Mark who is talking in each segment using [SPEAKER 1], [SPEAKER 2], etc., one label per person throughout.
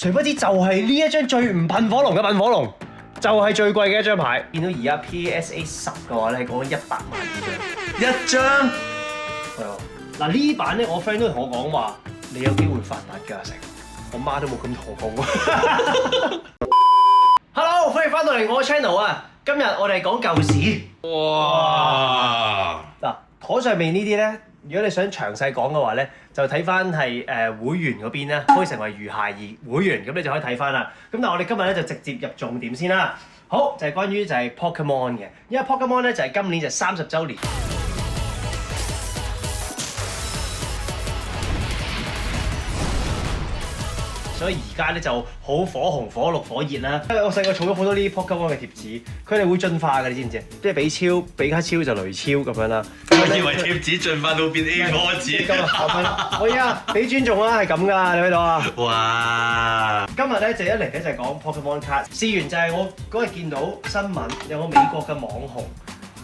[SPEAKER 1] 誰不知就係呢一張最唔噴火龍嘅噴火龍，就係最貴嘅一張牌。見到而家 PSA 10嘅話咧，係講緊100萬以上
[SPEAKER 2] 一張。
[SPEAKER 1] 係啊，嗱呢版咧，我 friend 都同我講話，你有機會發達㗎阿成，我媽都冇咁同我講。Hello， 歡迎翻到嚟我 channel 啊！今日我哋講舊史。
[SPEAKER 2] 哇！
[SPEAKER 1] 嗱，台上面呢啲咧，如果你想詳細講嘅話咧，就睇翻係會員嗰邊咧，可以成為餘下兒會員，咁你就可以睇翻啦。咁但係我哋今日咧就直接入重點先啦。好，就係關於就係 Pokemon 嘅，因為 Pokemon 咧就係今年就30週年。所以而家咧就好火紅、火綠、火熱啦。我細個儲咗好多呢啲 Pokemon 嘅貼紙，佢哋會進化嘅，你知唔知？即係比卡超就雷超咁樣啦。
[SPEAKER 2] 我以為貼紙進化到變 A4 紙。
[SPEAKER 1] 今日我呀，俾尊重啦，係咁噶，你睇到啊？
[SPEAKER 2] 哇！
[SPEAKER 1] 今日咧就一嚟咧就係講 Pokemon 卡。試完就係我嗰日見到新聞，有個美國嘅網紅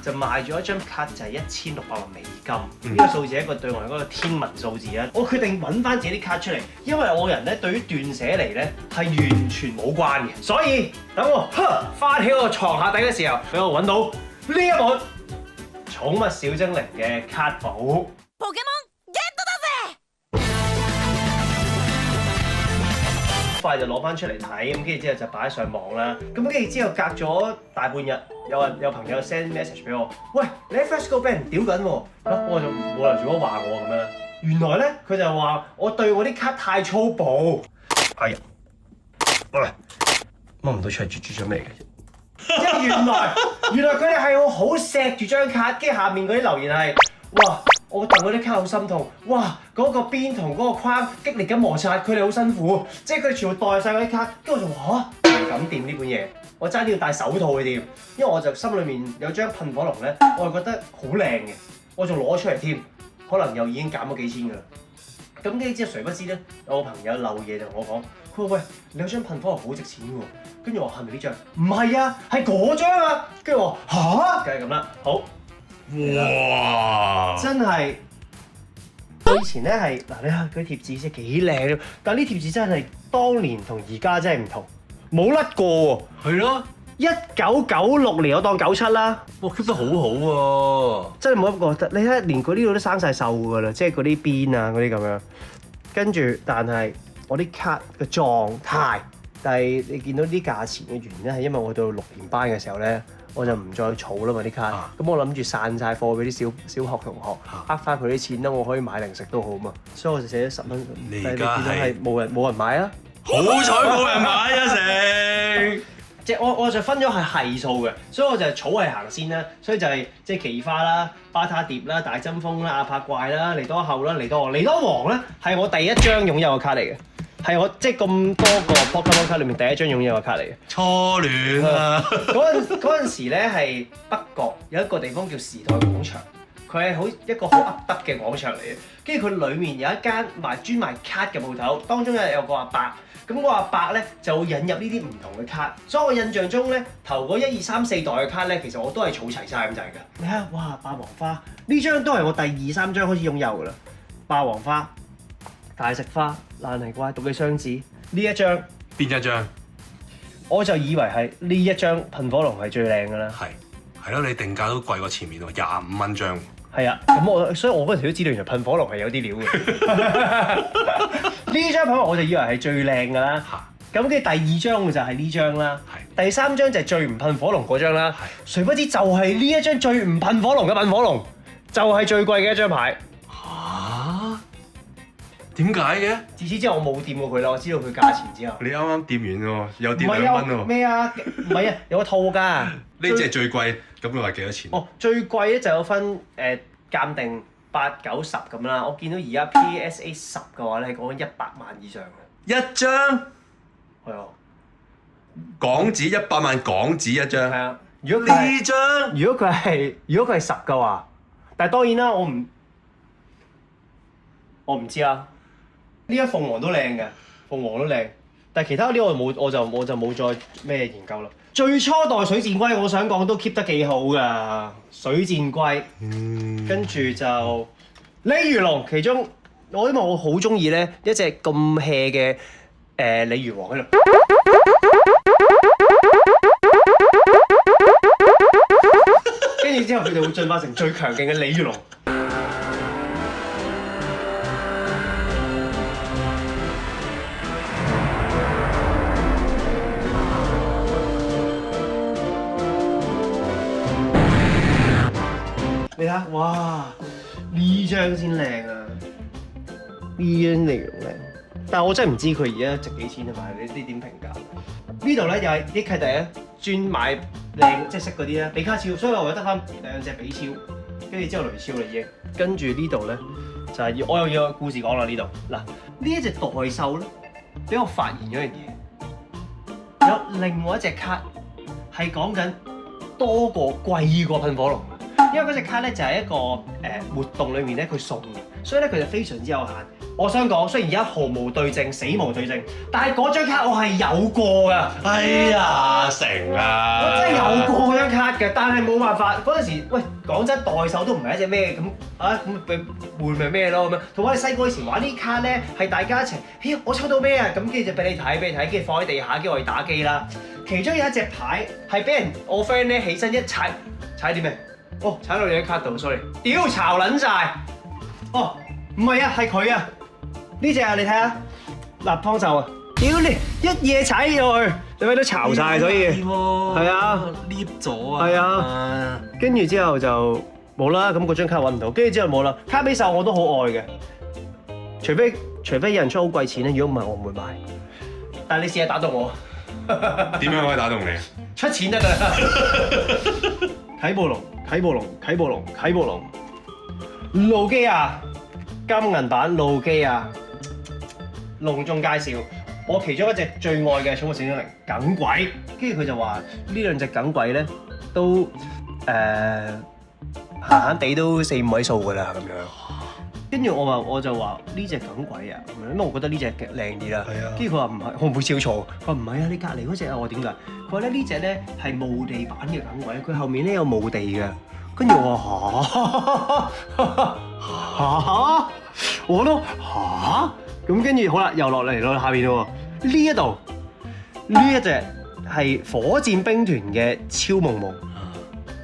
[SPEAKER 1] 就賣咗一張卡，就係1600萬美金。呢個數字係一個對我嚟講嘅天文數字啊！我決定揾翻自己啲卡出嚟，因為我人咧對於斷捨離咧係完全冇關嘅，所以等我翻起我床下底嘅時候，俾我揾到呢一本寵物小精靈嘅卡簿。快就攞翻出嚟睇，咁跟住之後就擺上網啦。咁跟住之後隔咗大半日，有朋友 send message 俾我，喂，你喺 Fresco 俾人屌緊喎，我就冇人做乜話我咁樣。原來咧佢就話我對我啲卡太粗暴。哎呀，喂，掹唔到出嚟豬咗咩嚟嘅啫？即係原來佢哋係我好錫住張卡，跟住下面嗰啲留言係，哇！我戥嗰啲卡好心痛，哇！嗰個邊同嗰個框激烈咁摩擦，佢哋好辛苦，即係佢哋全部袋晒嗰啲卡，跟住我就話嚇唔敢掂呢本嘢，我爭啲要戴手套去掂，因為我就心裏面有張噴火龍咧，我係覺得好靚嘅，我仲攞出嚟添，可能又已經減咗幾千㗎啦。咁跟住之後，誰不知咧，有個朋友漏嘢就同我講，佢話喂，你有張噴火龍好值錢喎，跟住我話係咪呢張？唔係啊，係嗰張啊，跟住我話嚇，梗係咁啦，好。
[SPEAKER 2] 哇！
[SPEAKER 1] 真係，我以前咧係嗱，你睇下佢貼紙先幾靚，但係呢貼紙真係當年同而家真係唔同，冇甩過喎。
[SPEAKER 2] 係咯
[SPEAKER 1] 1996年我當97啦，
[SPEAKER 2] 哇 keep 得好好喎！
[SPEAKER 1] 真係冇一個得。你睇連佢呢度都生晒鏽㗎啦，即係嗰啲邊啊嗰啲咁樣。跟住，但係我啲卡嘅狀態，但係你見到啲價錢嘅原因係因為我到6年班嘅時候咧。我就唔再儲啦嘛啲卡，咁我諗住散晒貨俾啲小學同學，呃翻佢啲錢啦，我可以買零食都好嘛，所以我就寫咗10蚊。
[SPEAKER 2] 你而家係
[SPEAKER 1] 冇人買啊！
[SPEAKER 2] 好彩冇人買啊成！
[SPEAKER 1] 即係我就分咗係數嘅，所以我就儲係行先啦，所以就係即係奇花啦、巴塔蝶啦、大針鋒啦、阿帕怪啦、尼多後啦、尼多王咧係我第一張擁有嘅卡嚟嘅。係我即係咁多個 Pokemon 卡裏面第一張擁有嘅卡嚟嘅。
[SPEAKER 2] 初戀啊！
[SPEAKER 1] 嗰陣時咧係北角有一個地方叫時代廣場，佢係一個好噏得嘅廣場嚟嘅。跟住佢裡面有一間專賣卡嘅鋪頭，當中有個阿伯，咁個阿伯咧就會引入呢啲唔同嘅卡。所以我印象中咧頭嗰1、2、3、4代嘅卡咧，其實我都係儲齊晒咁滯㗎。你睇下，哇！霸王花呢張都係我第2、3張開始擁有㗎啦。霸王花、大食花、爛泥怪、毒氣雙子呢一張，
[SPEAKER 2] 邊一張？
[SPEAKER 1] 我就以為係呢一張噴火龍係最靚㗎啦。
[SPEAKER 2] 係咯，你定價都貴過前面喎，25蚊張。
[SPEAKER 1] 係啊，咁所以我嗰陣時都知道原來噴火龍係有啲料嘅。呢張噴火龍我就以為係最靚㗎啦。咁跟住第2張就係呢張啦。第3張就係最唔噴火龍嗰張啦。誰不知就係呢一張最唔噴火龍嘅噴火龍，就係最貴嘅一張牌。
[SPEAKER 2] 點解嘅？
[SPEAKER 1] 自此之後我冇掂過佢啦，我知道佢價錢之後。
[SPEAKER 2] 你啱啱掂完喎，有掂2蚊喎。
[SPEAKER 1] 咩啊？唔係啊，有個套㗎。
[SPEAKER 2] 呢隻最貴，咁你話幾多錢？
[SPEAKER 1] 哦，最貴咧就有分鑑定8、9、10咁啦。我見到而家 PSA 10嘅話咧係講緊100萬以上嘅。
[SPEAKER 2] 一張
[SPEAKER 1] 係啊，
[SPEAKER 2] 港紙100萬港紙一張。
[SPEAKER 1] 係啊，如果
[SPEAKER 2] 呢張，
[SPEAKER 1] 如果佢係10嘅話，但係當然啦，我唔知啊。呢一鳳凰都靚嘅，鳳凰都靚，但係其他啲我就冇再咩研究啦。最初代水箭龜我想講都 keep 得幾好㗎，水箭龜，跟住就鯉魚龍，其中因為我好中意咧一隻咁 hea 嘅鯉魚王喺度。跟住之後佢哋會進化成最強勁嘅鯉魚龍。你睇下，哇！呢張先靚啊！呢張嚟用靚，但係我真係唔知佢而家值幾錢啊嘛？你點評價？呢度咧又係啲契弟咧專買靚即係識嗰啲咧比卡超，所以我得翻兩隻比超，跟住之後雷超啦已經。跟住呢度咧就係我又要個故事講啦呢度。嗱，呢一隻代獸咧俾我發現咗樣嘢，有另外一隻卡係講緊多過貴過噴火龍。因為嗰隻卡咧就係一個活動裏面咧佢送嘅，所以咧佢就非常之有限。我想講，雖然而家毫無對證，死無對證，但係嗰張卡我係有過㗎。
[SPEAKER 2] 哎呀，成啊！
[SPEAKER 1] 我真係有過嗰張卡嘅，但係冇辦法嗰陣時，喂講真，代獸都唔係一隻咩咁啊咁換咪咩咯咁樣。同我哋細個以前玩啲卡咧，係大家一齊，咦我抽到咩啊？咁跟住就俾你睇，跟住放喺地下，跟住我哋打機啦。其中有一隻牌係俾人我 friend 咧起身一踩啲咩？哦，踩到你嘅卡度 ，sorry， 屌巢撚晒！哦，唔係啊，係佢啊，呢隻啊，你睇下，立湯袖啊，屌你一嘢踩落去，你咪都巢晒，所以係啊
[SPEAKER 2] ，lift 咗啊，
[SPEAKER 1] 係啊，跟住之後就冇啦，咁嗰張卡揾唔到，跟住之後冇啦，卡比獸我都好愛嘅，除非有人出好貴錢咧，如果唔係我唔會買。但係你試下打動我，
[SPEAKER 2] 點樣可以打動你？
[SPEAKER 1] 出錢得㗎啦！啟暴龍，路基亞金銀版路基亞，隆重介紹我其中一隻最愛嘅寵物小精靈耿鬼，跟住佢就話呢兩隻耿鬼咧都閒閒地都4-5位數㗎啦咁樣。跟住我就話呢隻耿鬼啊，因為我覺得呢隻靚啲啦。
[SPEAKER 2] 係啊。
[SPEAKER 1] 跟住佢話唔係，我唔會照錯。佢話唔係啊，你隔離嗰隻啊，我點解？佢話咧呢隻咧係墓地版嘅耿鬼，佢後面咧有墓地嘅。跟住我話嚇，我都嚇。咁跟住好啦，又落嚟到下邊咯喎。呢一隻係火箭兵團嘅超夢夢。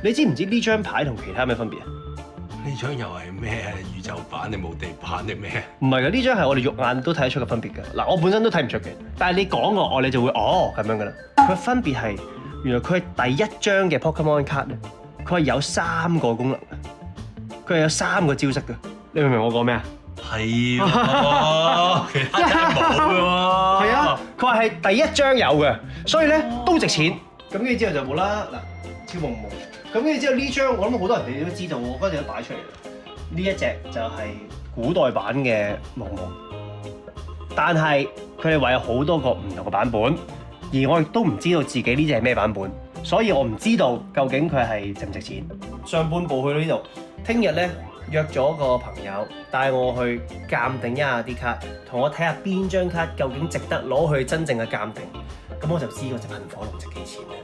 [SPEAKER 1] 你知唔知呢張牌同其他有咩分別啊？
[SPEAKER 2] 呢張又係咩宇宙版定墓地版定咩？
[SPEAKER 1] 唔係㗎，呢張係我哋肉眼都睇得出嘅分別㗎。嗱，我本身都睇唔出嘅，但係你講我你就會咁樣㗎啦。佢分別係原來佢係第一張嘅 Pokemon card 咧，佢係有3個功能嘅，佢係有3個招式嘅。你明唔明我講咩啊？
[SPEAKER 2] 係喎，其他真係冇㗎喎。
[SPEAKER 1] 係啊，佢話係第一張有嘅，所以咧都值錢。咁跟住之後就冇啦，嗱，超夢夢。咁跟住之後呢張，我諗好多人哋都知道，我嗰陣都擺出嚟啦。呢一隻就係古代版嘅夢夢，但係佢哋話有好多個唔同嘅版本，而我亦都唔知道自己呢隻係咩版本，所以我唔知道究竟佢係值唔值錢。上半部去到呢度，聽日咧約咗個朋友帶我去鑑定一下啲卡，同我睇下邊張卡究竟值得攞去真正嘅鑑定，咁我就知嗰隻噴火龍值幾錢啦。